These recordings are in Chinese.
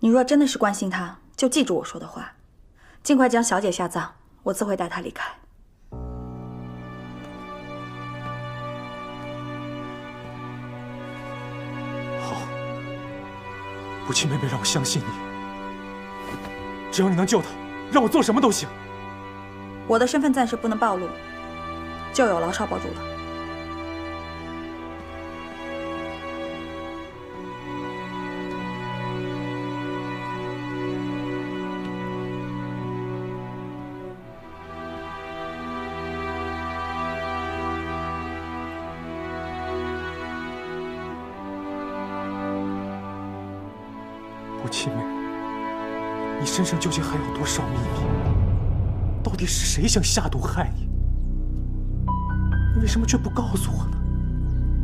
你若真的是关心她，就记住我说的话，尽快将小姐下葬，我自会带她离开。好，不弃妹妹让我相信你，只要你能救她，让我做什么都行。我的身份暂时不能暴露，就有劳少保主了。 不弃妹妹，你身上究竟还有多少秘密？到底是谁想下毒害你？你为什么却不告诉我呢？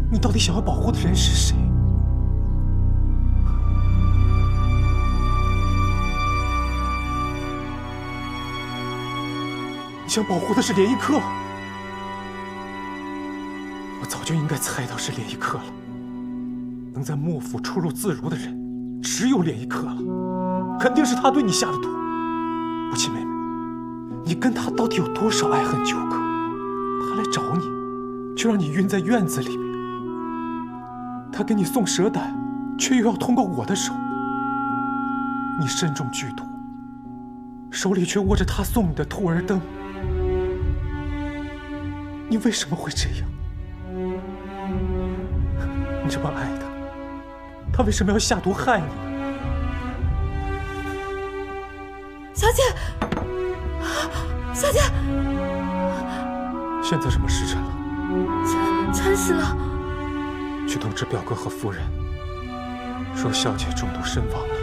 你到底想要保护的人是谁？你想保护的是连一克？我早就应该猜到是连一克了。能在莫府出入自如的人。 只有连一克了，肯定是他对你下的毒。不弃妹妹，你跟他到底有多少爱恨纠葛？他来找你，却让你晕在院子里面。他给你送蛇胆，却又要通过我的手。你身中剧毒，手里却握着他送你的兔儿灯。你为什么会这样？你这么爱他。 他为什么要下毒害你？小姐，小姐，现在什么时辰了？辰时了。去通知表哥和夫人，说小姐中毒身亡了。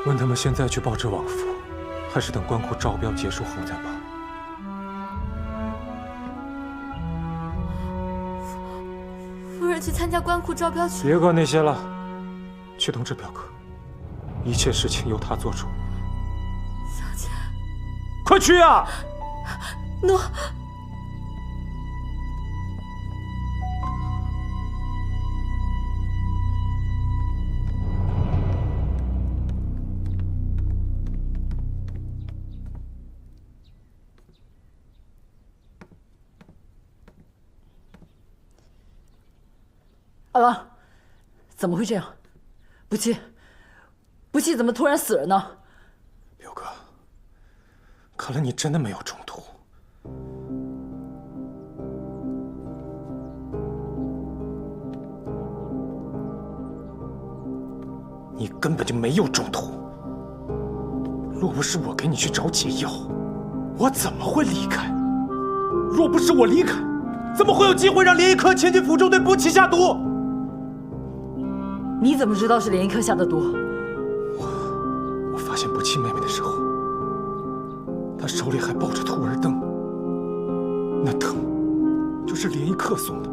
问他们现在去报知王府，还是等官库招标结束后再报？夫人去参加官库招标去。别管那些了，去通知表哥，一切事情由他做主。小姐，快去啊！诺。阿郎，怎么会这样？不弃怎么突然死了呢？表哥，看来你真的没有中毒。你根本就没有中毒。若不是我给你去找解药，我怎么会离开？若不是我离开，怎么会有机会让连一科前进府中对不弃下毒？ 你怎么知道是连一科下的毒？我发现不弃妹妹的时候，她手里还抱着兔儿灯，那灯就是连一克送的。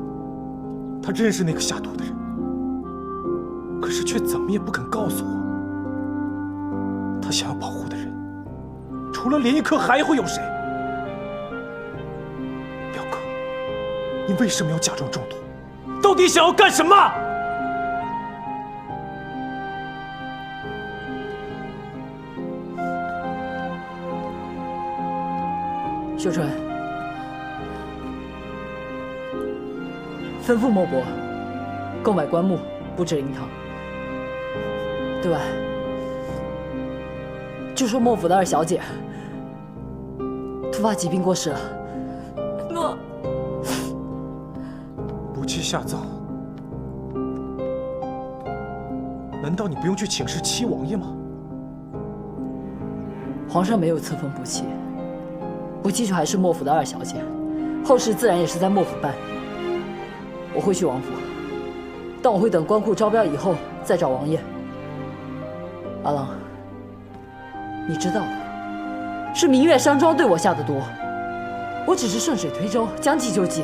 她认识那个下毒的人，可是却怎么也不肯告诉我。她想要保护的人，除了连一克还会有谁？表哥，你为什么要假装中毒？到底想要干什么？ 秀春，吩咐莫伯购买棺木，布置灵堂。对外就说莫府的二小姐突发疾病过世了。诺。不弃下葬，难道你不用去请示七王爷吗？皇上没有册封不弃。 不弃就还是莫府的二小姐，后事自然也是在莫府办。我会去王府，但我会等官库招标以后再找王爷。阿郎，你知道的，是明月山庄对我下的毒，我只是顺水推舟，将计就计，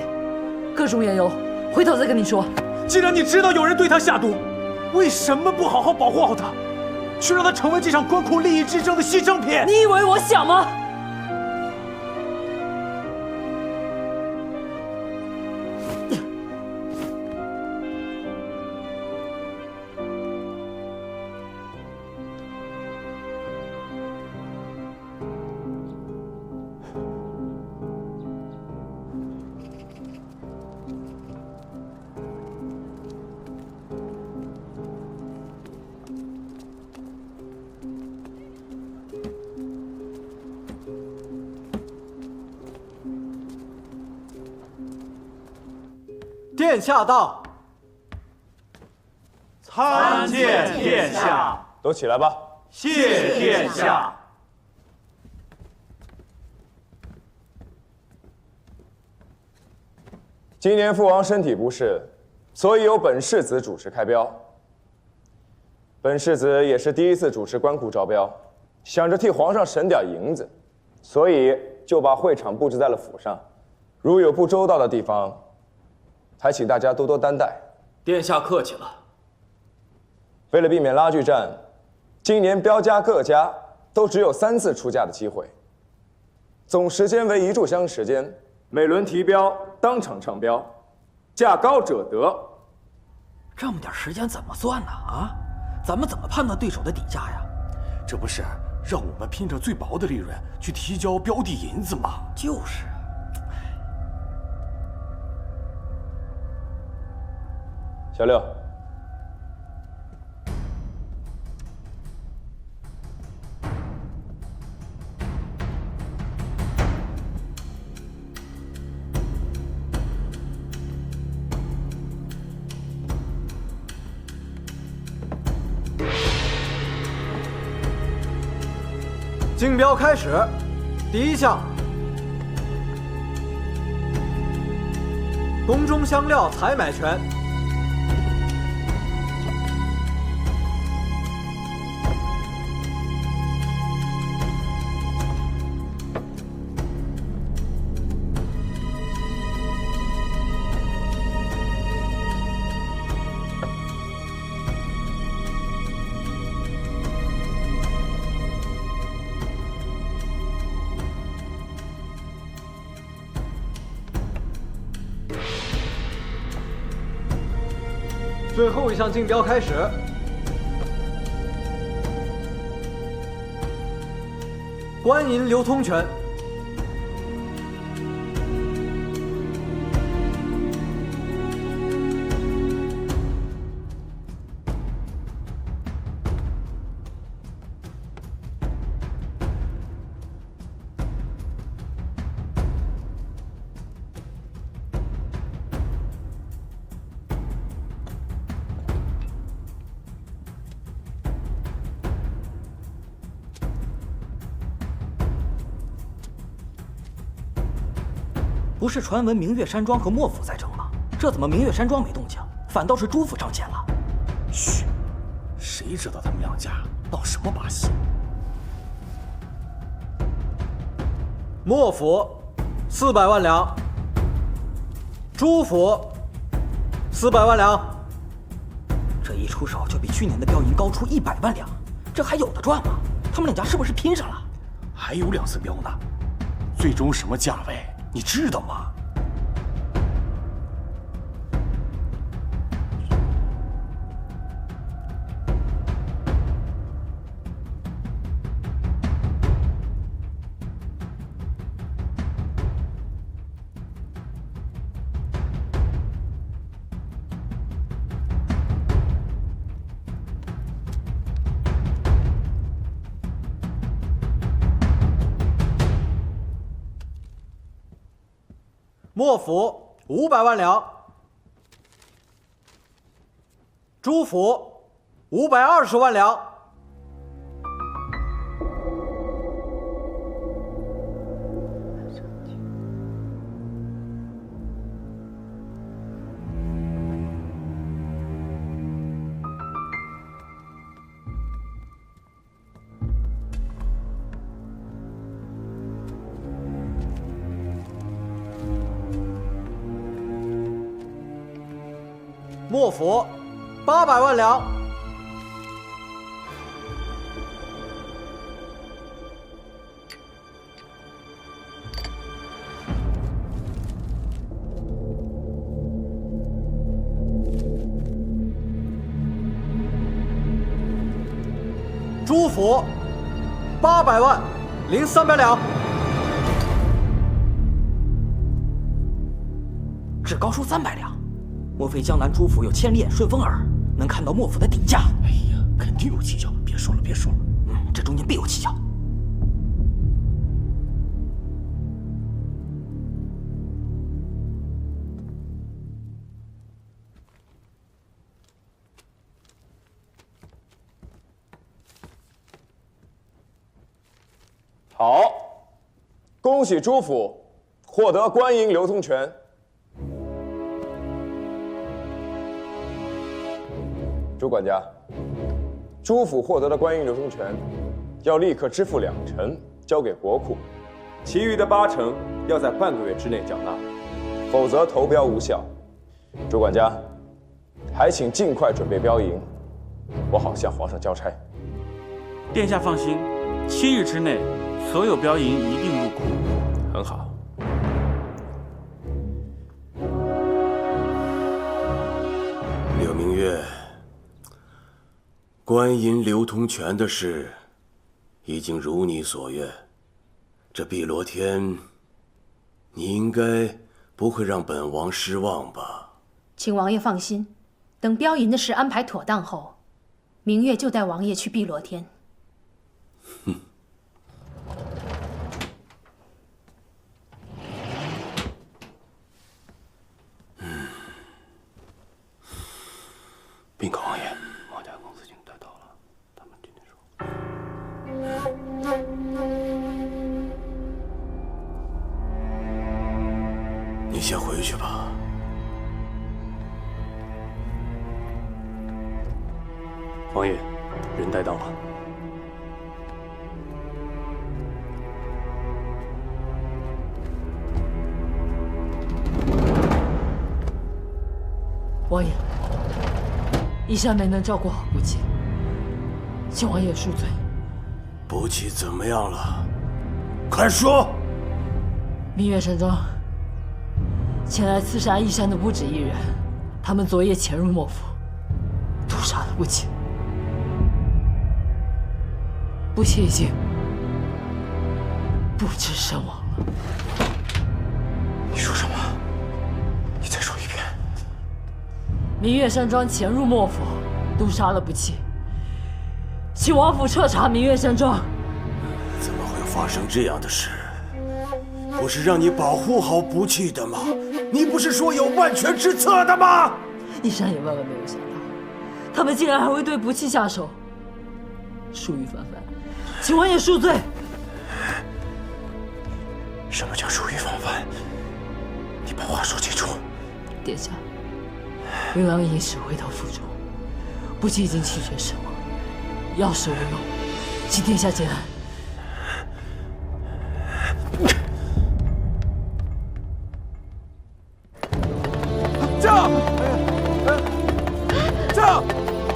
各种缘由，回头再跟你说。既然你知道有人对他下毒，为什么不好好保护好他，却让他成为这场官库利益之争的牺牲品？你以为我想吗？殿下到。参见殿下。都起来吧。谢殿下。今年父王身体不适，所以由本世子主持开标。本世子也是第一次主持官库招标，想着替皇上省点银子，所以就把会场布置在了府上。如有不周到的地方，还请大家多多担待。殿下客气了。为了避免拉锯战，今年标价各家都只有3次出价的机会，总时间为1炷香时间，每轮提标当场唱标，价高者得。这么点时间怎么算呢？啊，咱们怎么判断对手的底价呀？这不是让我们拼着最薄的利润去提交标的银子吗？就是。小六，竞标开始，第1项，宫中香料采买权。最后一项竞标开始，官银流通权。不是传闻明月山庄和莫府在争吗？这怎么明月山庄没动静，反倒是朱府上前了？嘘，谁知道他们两家闹什么把戏？莫府400万两，朱府400万两。这一出手就比去年的标银高出100万两，这还有的赚吗？他们两家是不是拼上了？还有2次标呢，最终什么价位你知道吗？莫府500万两，朱府520万两。莫府800万两，朱府800万零300两，只高出300两。莫非江南朱府有千里眼顺风耳，能看到莫府的底价？哎呀，肯定有蹊跷！别说了，别说了。这中间必有蹊跷。好，恭喜朱府获得官银流通权。朱管家，朱府获得的官银流通权，要立刻支付20%，交给国库，其余的80%要在半个月之内缴纳，否则投标无效。朱管家，还请尽快准备标银，我好向皇上交差。殿下放心，7日之内，所有标银一定入库。很好。柳明月，官银流通权的事已经如你所愿，这碧螺天，你应该不会让本王失望吧？请王爷放心，等标银的事安排妥当后，明月就带王爷去碧螺天。禀告王爷，王家公司已经带到了，他们今天说，你先回去吧。王爷，人带到了。王爷，一山没能照顾好不弃，请王爷恕罪。不弃怎么样了？快说！明月山庄前来刺杀义山的不止一人，他们昨夜潜入莫府，屠杀了不弃。不弃已经不治身亡了。你说什么？你再说一遍。明月山庄潜入莫府，毒杀了不弃，请王府彻查明月山庄。怎么会发生这样的事？不是让你保护好不弃的吗？你不是说有万全之策的吗？义山也万万没有想到，他们竟然还会对不弃下手，疏于防范，请王爷恕罪。什么叫疏于防范？你把话说清楚。殿下，云阳一时回到府中，不弃已经气绝身亡，药石无用，请殿下节哀。驾！驾！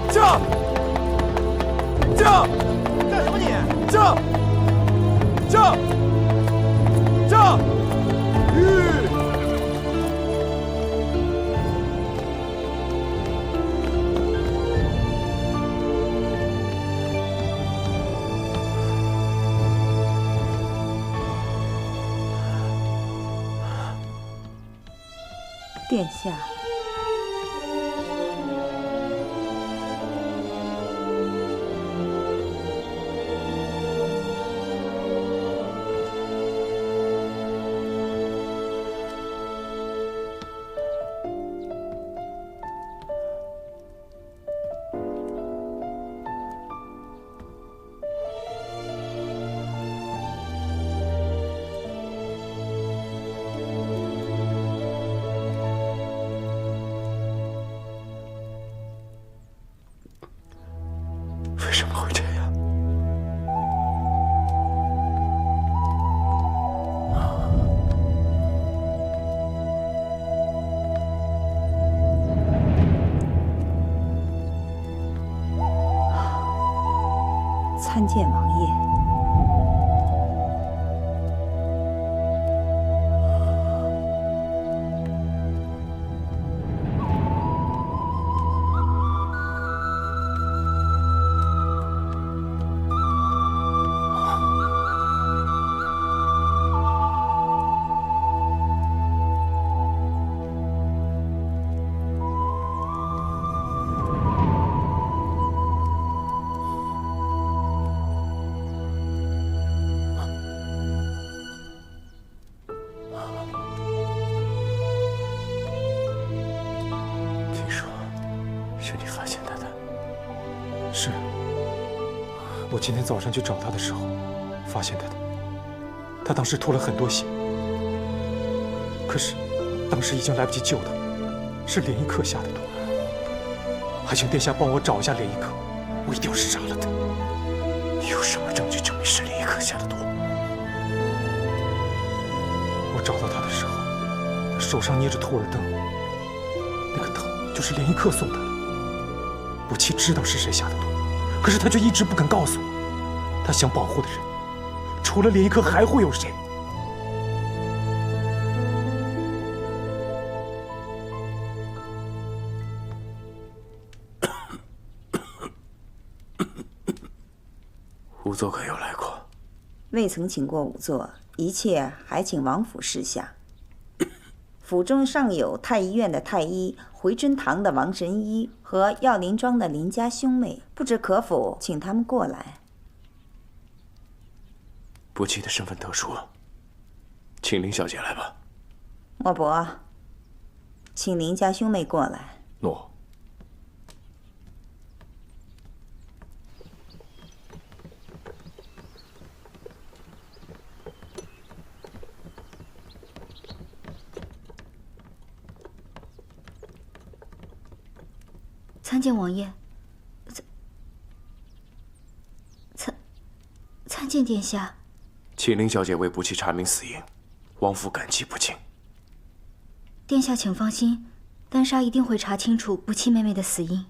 驾！驾！干什么你？驾！驾！驾！殿下，为什么会这样？参见王爷。听说是你发现他的？是，我今天早上去找他的时候发现他的。他当时吐了很多血，可是当时已经来不及救他，是连一克下的毒。还请殿下帮我找一下连一克，我一定要杀了他。有什么证据证明是连一克下的毒？我找到他的时候，他手上捏着兔儿灯，那个灯就是连一克送他的。不期知道是谁下的毒，可是他却一直不肯告诉我。他想保护的人，除了连一克还会有谁？仵作可有来过？未曾请过仵作，一切还请王府示下。府中尚有太医院的太医、回春堂的王神医和药林庄的林家兄妹，不知可否请他们过来？不期的身份特殊，请林小姐来吧。莫伯，请林家兄妹过来。诺。参见王爷，参见殿下。请林小姐为不期查明死因，王府感激不尽。殿下请放心，丹莎一定会查清楚不期妹妹的死因。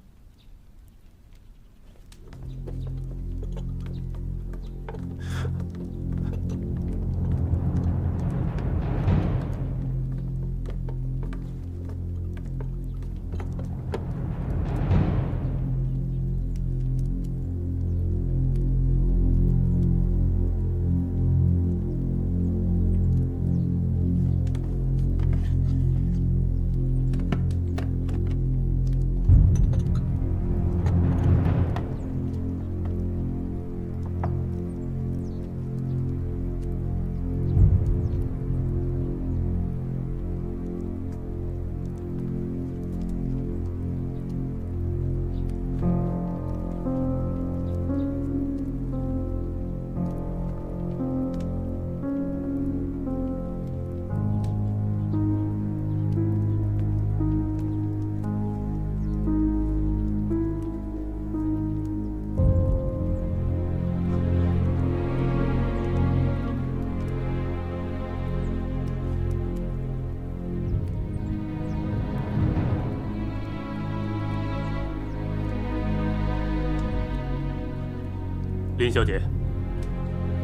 林小姐，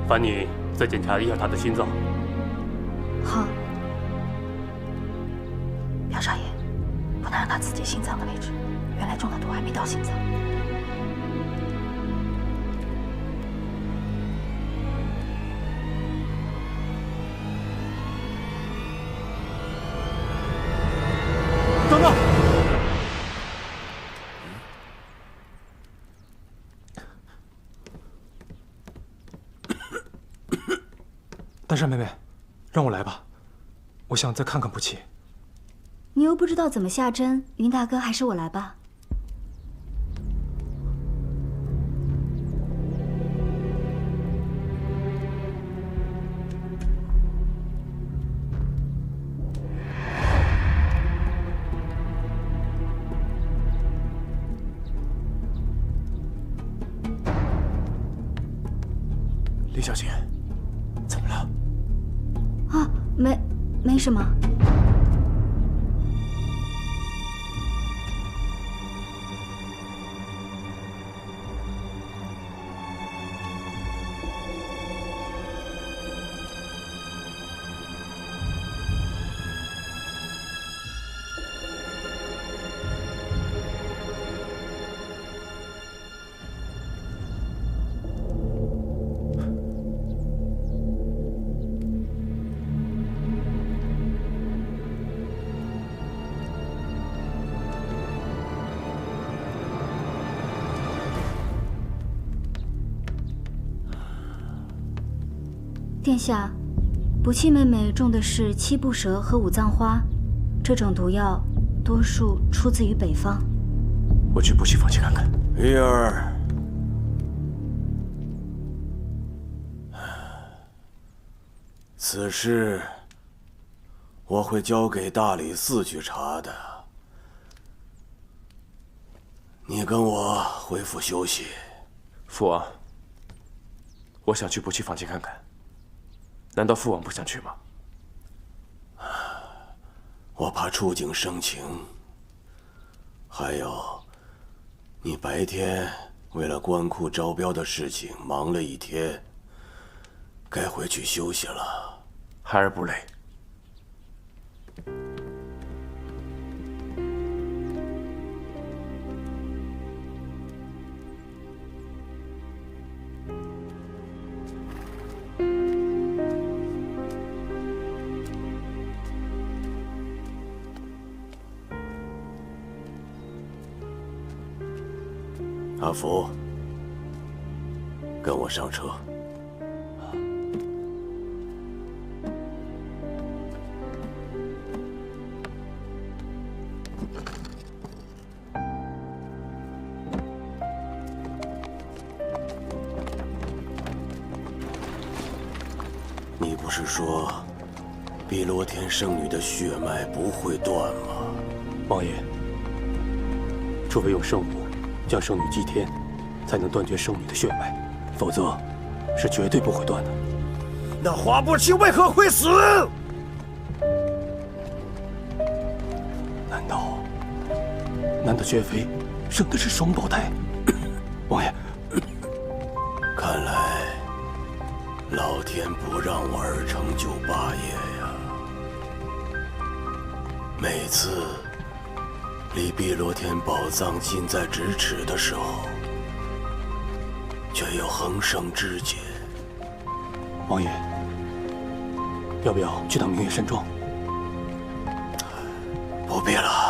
烦你再检查一下她的心脏。好。苗少爷，不能让他刺激心脏的位置，原来中的毒还没到心脏。等等！丹莎妹妹，让我来吧，我想再看看不期。你又不知道怎么下针，云大哥，还是我来吧。林小姐，怎么了？啊，没什么。殿下，不弃妹妹中的是七步蛇和五脏花，这种毒药多数出自于北方。我去不弃房去看看。玉儿，此事我会交给大理寺去查的。你跟我回府休息。父王，我想去不弃房间看看，难道父王不想去吗？我怕触景生情。还有，你白天为了官库招标的事情忙了一天，该回去休息了。孩儿不累。阿福，跟我上车。你不是说碧螺天圣女的血脉不会断吗？王爷，除非用圣物将圣女祭天，才能断绝圣女的血脉，否则是绝对不会断的。那花不弃为何会死？难道薛飞生的是双胞胎？王爷，看来老天不让我儿成就霸业呀。每次离碧螺天宝藏近在咫尺的时候，却又横生枝节。王爷，要不要去趟明月山庄？不必了。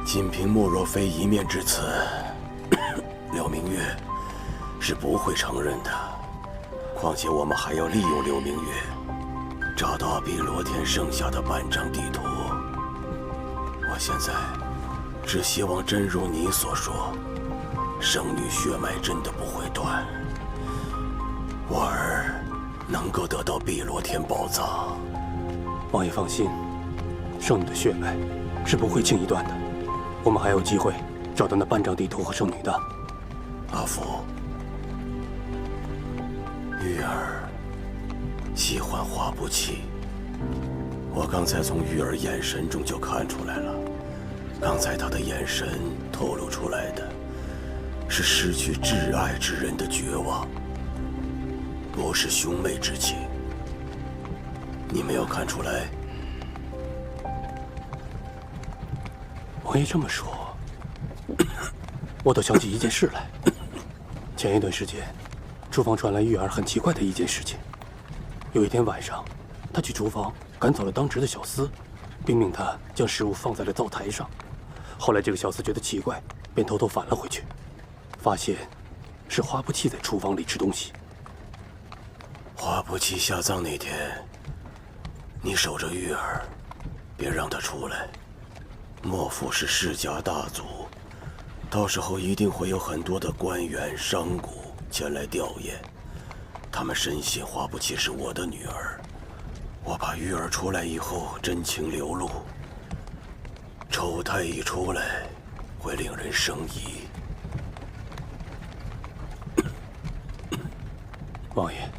仅凭莫若飞一面之词，柳明月是不会承认的。况且我们还要利用柳明月，找到碧螺天剩下的半张地图。我现在只希望真如你所说，圣女血脉真的不会断，我儿能够得到碧螺天宝藏。王爷放心，圣女的血脉是不会轻易断的。我们还有机会找到那半张地图和圣女的。阿福，玉儿喜欢花不弃，我刚才从玉儿眼神中就看出来了。刚才她的眼神透露出来的是失去挚爱之人的绝望，不是兄妹之情。你没有看出来？王爷这么说，我倒想起一件事来。前一段时间，厨房传来玉儿很奇怪的一件事情。有一天晚上，她去厨房赶走了当值的小厮，并命他将食物放在了灶台上。后来这个小厮觉得奇怪，便偷偷返了回去，发现是花不弃在厨房里吃东西。花不弃下葬那天，你守着玉儿，别让她出来。莫府是世家大族，到时候一定会有很多的官员商贾前来吊唁。他们深信花不弃是我的女儿，我怕玉儿出来以后真情流露，丑态一出来，会令人生疑。王爷，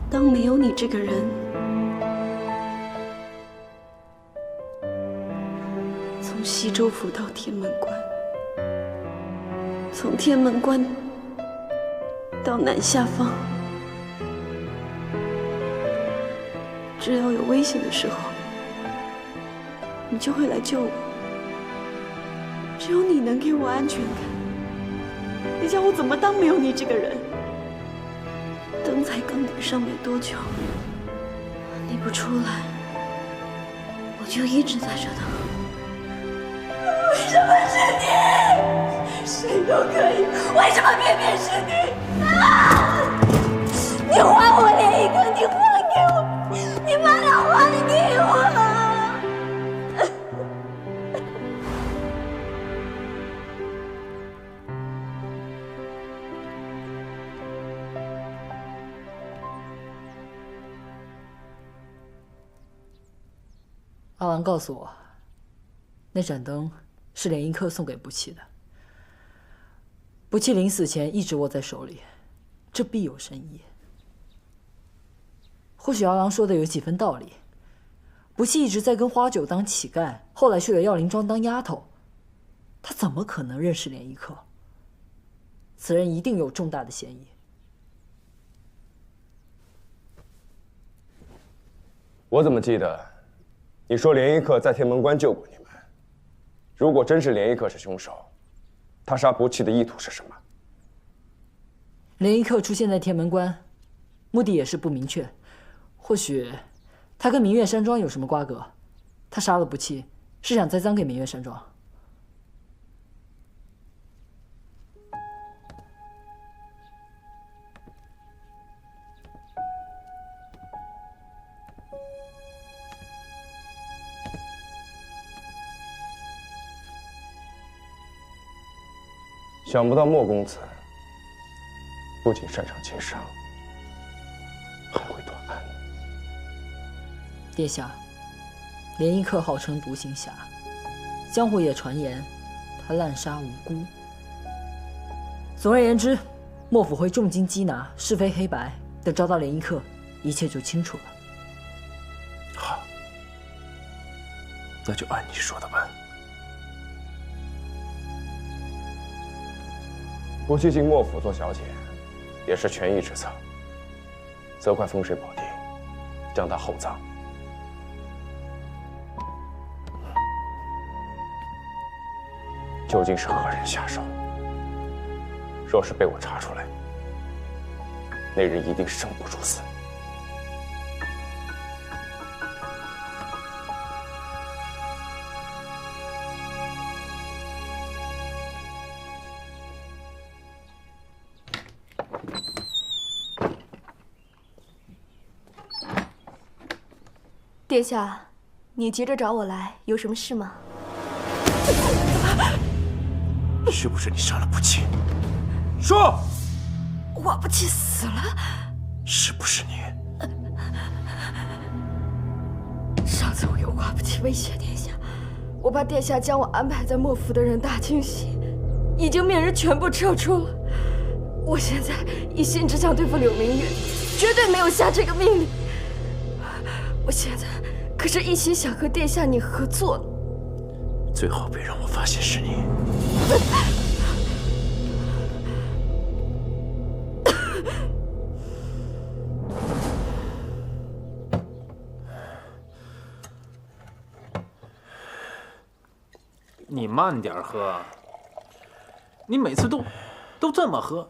当没有你这个人，从西州府到天门关，从天门关到南下方，只要有危险的时候，你就会来救我。只有你能给我安全感。你叫我怎么当没有你这个人？灯才刚点上没多久，你不出来，我就一直在这等。为什么是你？谁都可以，为什么偏偏是你？啊！你还我连一个，你还给我，你把它还给我。阿王告诉我，那盏灯是连一刻送给不弃的。不弃临死前一直握在手里，这必有深意。或许阿王说的有几分道理。不弃一直在跟花九当乞丐，后来去了耀林庄当丫头，他怎么可能认识连一刻？此人一定有重大的嫌疑。我怎么记得？你说连一刻在天门关救过你们。如果真是连一刻是凶手，他杀不弃的意图是什么？连一刻出现在天门关，目的也是不明确。或许他跟明月山庄有什么瓜葛，他杀了不弃，是想栽赃给明月山庄。想不到莫公子不仅擅长经商，还会断案。殿下，连一刻号称独行侠，江湖也传言他滥杀无辜。总而言之，莫府会重金缉拿是非黑白，等找到连一刻，一切就清楚了。好，那就按你说的办。不去进莫府做小姐，也是权宜之策。责怪风水宝地，将她厚葬。究竟是何人下手？若是被我查出来，那人一定生不如死。殿下，你急着找我来，有什么事吗？是不是你杀了不弃？说，瓦不弃死了？是不是你？上次我用瓦不弃威胁殿下，我怕殿下将我安排在莫府的人大惊喜，已经命人全部撤出了。我现在一心只想对付柳明月，绝对没有下这个命令。我现在可是一心想和殿下你合作呢。最好别让我发现是你。你慢点喝，你每次都这么喝，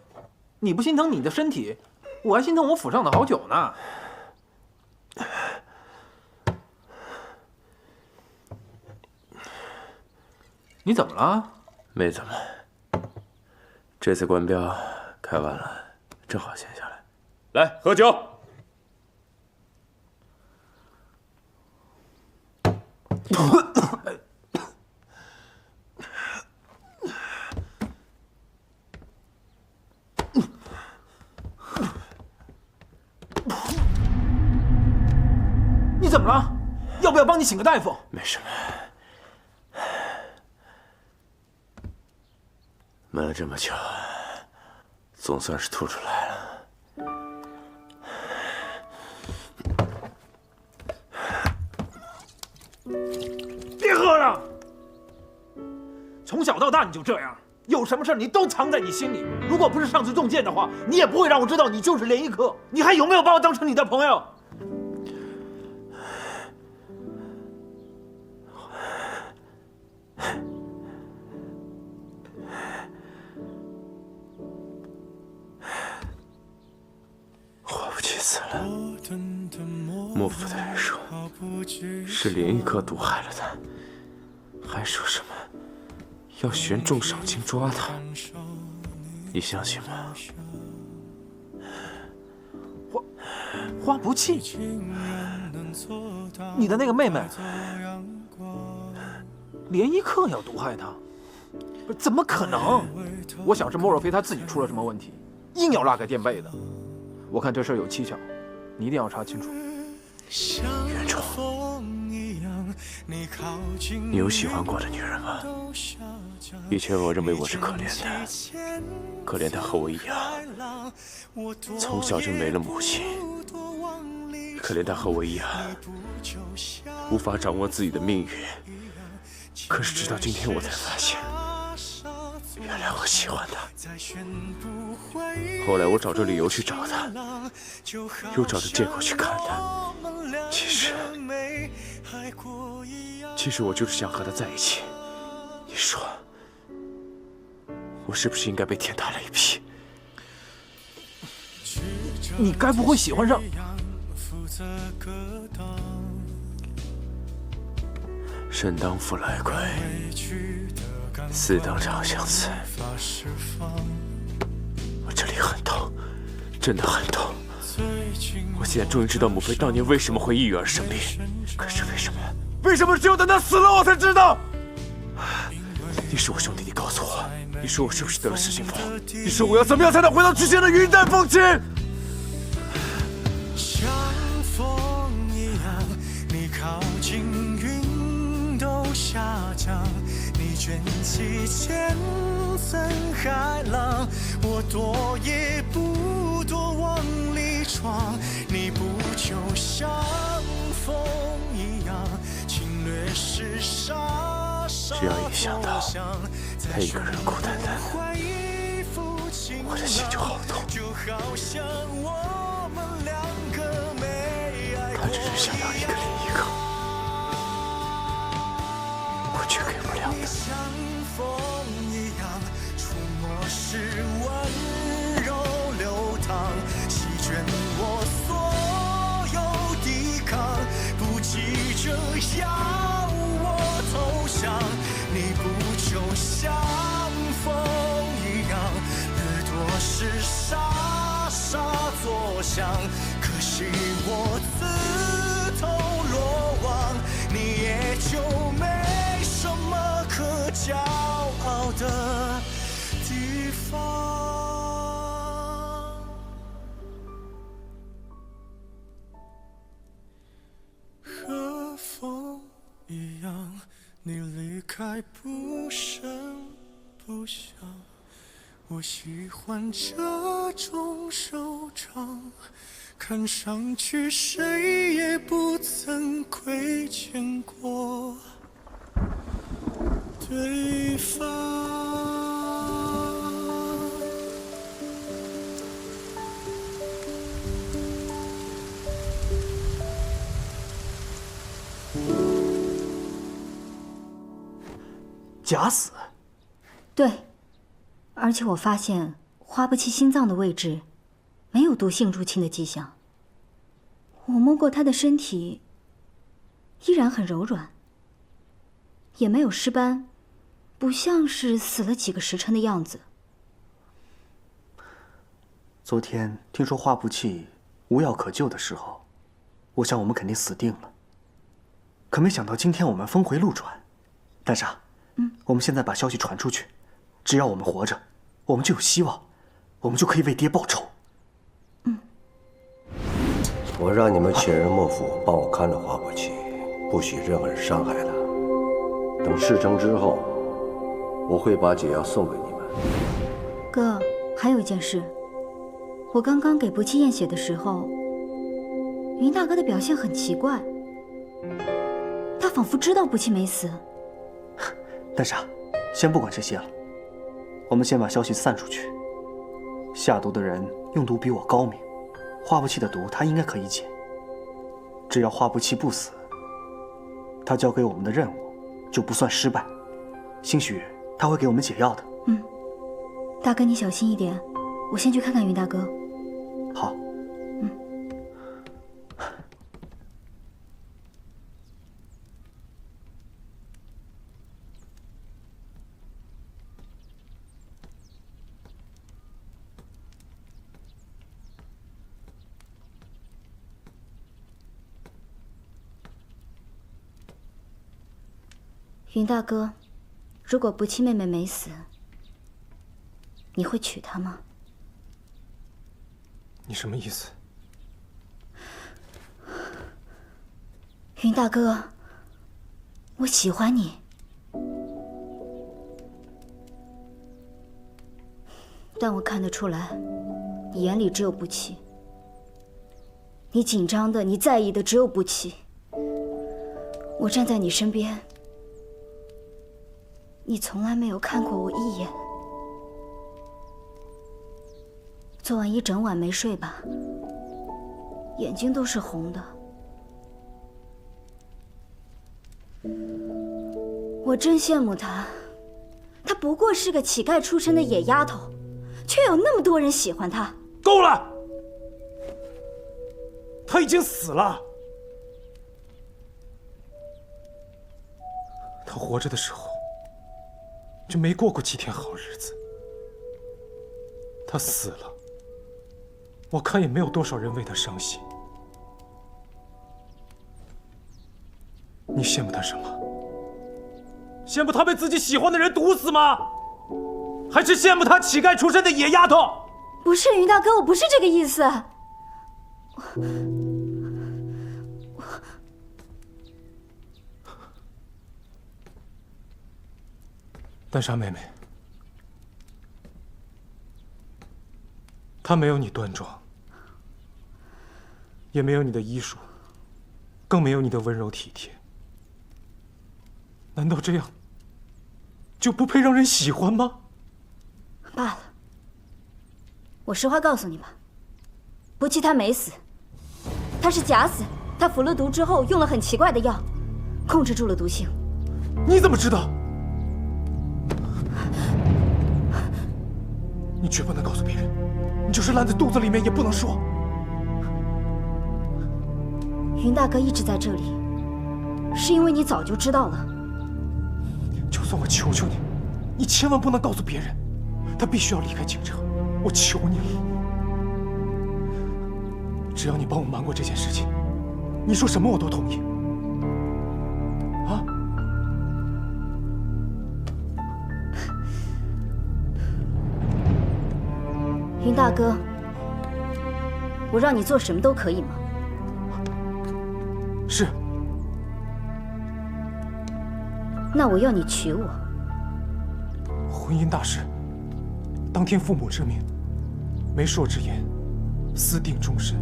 你不心疼你的身体，我还心疼我府上的好酒呢。你怎么了？没怎么。这次官标开完了，正好闲下来。来，喝酒。你怎么了？要不要帮你请个大夫？没什么。闷了这么久，总算是吐出来了。别喝了！从小到大你就这样，有什么事你都藏在你心里。如果不是上次中箭的话，你也不会让我知道你就是连一刻。你还有没有把我当成你的朋友？死了。幕府的人说是连一刻毒害了他，还说什么要悬重赏金抓他，你相信吗？花不弃，你的那个妹妹连一刻要毒害他，怎么可能？我想是莫若飞他自己出了什么问题，硬要拉开垫背的。我看这事儿有蹊跷，你一定要查清楚。袁崇，你有喜欢过的女人吗？以前我认为我是可怜的，可怜她和我一样，从小就没了母亲。可怜她和我一样，无法掌握自己的命运。可是直到今天，我才发现，原来我喜欢她。后来我找着理由去找她，又找着借口去看她。其实我就是想和她在一起。你说，我是不是应该被天打了一批？你该不会喜欢上？身当复来归，死当长相思。我这里很痛，真的很痛。我现在终于知道母妃当年为什么会抑郁而生病，可是为什么？为什么只有等她死了我才知道？你是我兄弟，你告诉我，你说我是不是得了失心疯？你说我要怎么样才能回到之前的云淡风轻？像风一样，你靠近云都下降，你卷起千层海浪，我躲也不躲往里闯，你不就像风一样，侵略是沙沙。只要一想到他一个人孤单单的，我的心就好痛。他只是想要一个连一刻，我却给不了他。像风一样，触摸时温柔流淌，席卷我所有抵抗，不急着要我投降，你不就像风一样，耳朵是沙沙作响，可惜我自投罗网，你也就没什么可骄傲的地方。和风一样，你离开不声不响，我喜欢这种收场，看上去谁也不曾亏欠过对方。假死？对，而且我发现花不弃心脏的位置没有毒性入侵的迹象。我摸过他的身体，依然很柔软，也没有尸斑，不像是死了几个时辰的样子。昨天听说花不弃无药可救的时候，我想我们肯定死定了。可没想到今天我们峰回路转。大傻，我们现在把消息传出去，只要我们活着，我们就有希望，我们就可以为爹报仇。我让你们请人莫府帮我看着花不弃，不许任何人伤害他。等事成之后，我会把解药送给你们。哥，还有一件事，我刚刚给不弃验血的时候，云大哥的表现很奇怪，他仿佛知道不弃没死。大傻，先不管这些了，我们先把消息散出去。下毒的人用毒比我高明，花不弃的毒他应该可以解。只要花不弃不死，他交给我们的任务就不算失败，兴许他会给我们解药的。大哥你小心一点，我先去看看云大哥。好。云大哥，如果不弃妹妹没死，你会娶她吗？你什么意思？云大哥，我喜欢你。但我看得出来，你眼里只有不弃。你紧张的，你在意的只有不弃。我站在你身边，你从来没有看过我一眼。昨晚一整晚没睡吧？眼睛都是红的。我真羡慕她，她不过是个乞丐出身的野丫头，却有那么多人喜欢她。够了！她已经死了。她活着的时候就没过过几天好日子。她死了，我看也没有多少人为她伤心。你羡慕她什么？羡慕她被自己喜欢的人毒死吗？还是羡慕她乞丐出身的野丫头？不是云大哥，我不是这个意思。丹莎妹妹，她没有你端庄，也没有你的医术，更没有你的温柔体贴。难道这样就不配让人喜欢吗？罢了，我实话告诉你吧，不弃他没死，他是假死。他服了毒之后，用了很奇怪的药，控制住了毒性。你怎么知道？你绝不能告诉别人，你就是烂在肚子里面也不能说。云大哥一直在这里，是因为你早就知道了。就算我求求你，你千万不能告诉别人，他必须要离开京城。我求你了，只要你帮我瞒过这件事情，你说什么我都同意。啊？云大哥，我让你做什么都可以吗？是。那我要你娶我。婚姻大事，当天父母之命，媒妁之言，私定终身，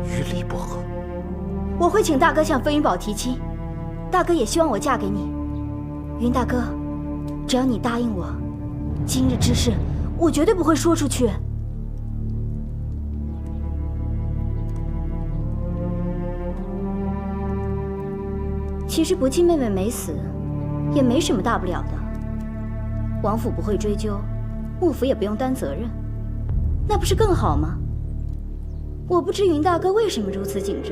于理不合。我会请大哥向飞云堡提亲，大哥也希望我嫁给你。云大哥，只要你答应我，今日之事我绝对不会说出去。其实不弃妹妹没死，也没什么大不了的。王府不会追究，幕府也不用担责任，那不是更好吗？我不知云大哥为什么如此紧张。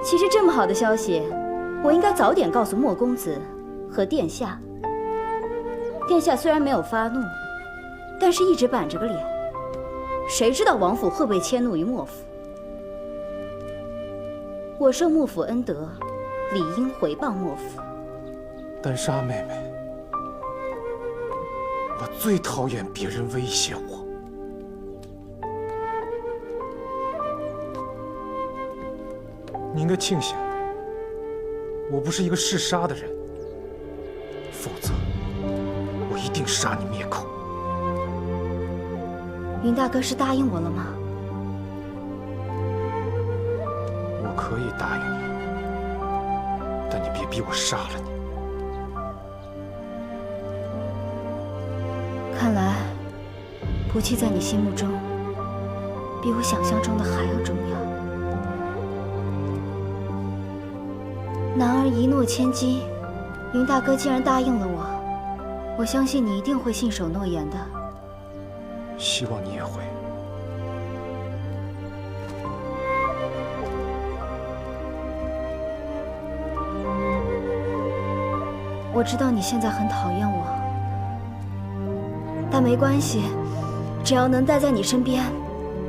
其实这么好的消息，我应该早点告诉莫公子和殿下。殿下虽然没有发怒，但是一直板着个脸。谁知道王府会不会迁怒于莫府？我受幕府恩德，理应回报幕府。丹莎妹妹，我最讨厌别人威胁我。你应该庆幸，我不是一个嗜杀的人，否则我一定杀你灭口。云大哥是答应我了吗？我可以答应你，但你别逼我杀了你。看来，不弃在你心目中，比我想象中的还要重要。男儿一诺千金，云大哥既然答应了我，我相信你一定会信守诺言的。希望你也会。我知道你现在很讨厌我，但没关系，只要能待在你身边，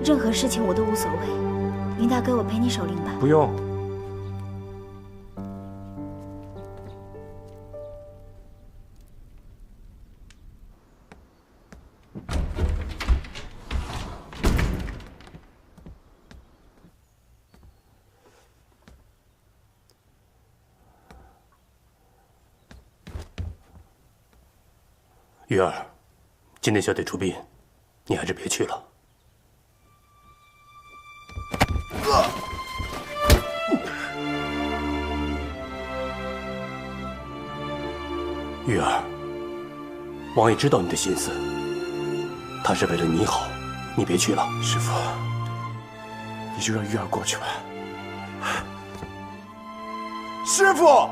任何事情我都无所谓。云大哥，我陪你守灵吧。不用。玉儿，今天小姐出殡，你还是别去了。玉儿，王爷知道你的心思，他是为了你好，你别去了。师父，你就让玉儿过去吧。师傅。